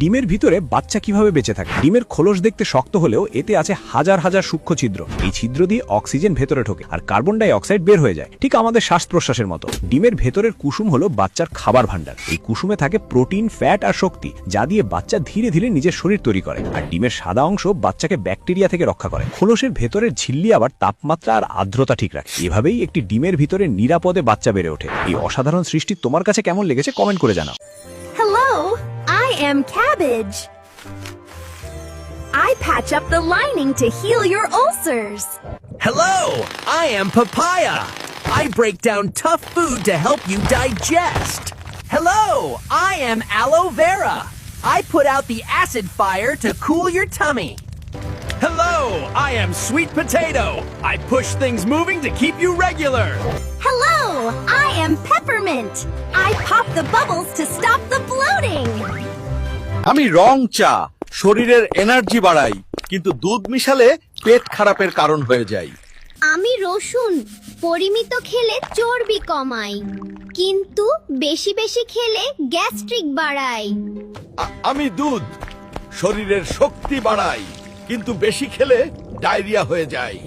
ডিমের ভিতরে বাচ্চা কিভাবে বেঁচে থাকে? ডিমের খোলস দেখতে শক্ত হলেও এতে আছে হাজার হাজার সূক্ষ্ম ছিদ্র। এই ছিদ্র দিয়ে অক্সিজেন ভেতরে ঢোকে আর কার্বন ডাই অক্সাইড বের হয়ে যায়, ঠিক আমাদের শ্বাস প্রশ্বাসের মতো। ডিমের ভেতরের কুসুম হলো বাচ্চার খাবার ভান্ডার। এই কুসুমে থাকে প্রোটিন, ফ্যাট আর শক্তি, যা দিয়ে বাচ্চা ধীরে ধীরে নিজের শরীর তৈরি করে। আর ডিমের সাদা অংশ বাচ্চাকে ব্যাকটেরিয়া থেকে রক্ষা করে। খোলসের ভেতরের ঝিল্লি আবার তাপমাত্রা আর আর্দ্রতা ঠিক রাখে। এভাবেই একটি ডিমের ভিতরে নিরাপদে বাচ্চা বেড়ে ওঠে। এই অসাধারণ সৃষ্টি তোমার কাছে কেমন লেগেছে কমেন্ট করে জানাও। Hello, I am Cabbage. I patch up the lining to heal your ulcers. Hello, I am Papaya. I break down tough food to help you digest. Hello, I am Aloe Vera. I put out the acid fire to cool your tummy. Hello, I am Sweet Potato. I push things moving to keep you regular. Hello, I am Peppermint. I pop the bubbles to stop the bloating. আমি রং চা, শরীরের energy বাড়াই, কিন্তু দুধ মিশালে পেট খারাপের কারণ হয়ে যায়। আমি রসুন, পরিমিত খেলে চর্বি কমাই, কিন্তু বেশি বেশি খেলে গ্যাস্ট্রিক বাড়ায়। আমি দুধ, শরীরের শক্তি বাড়াই, কিন্তু বেশি খেলে ডায়রিয়া হয়ে যায়।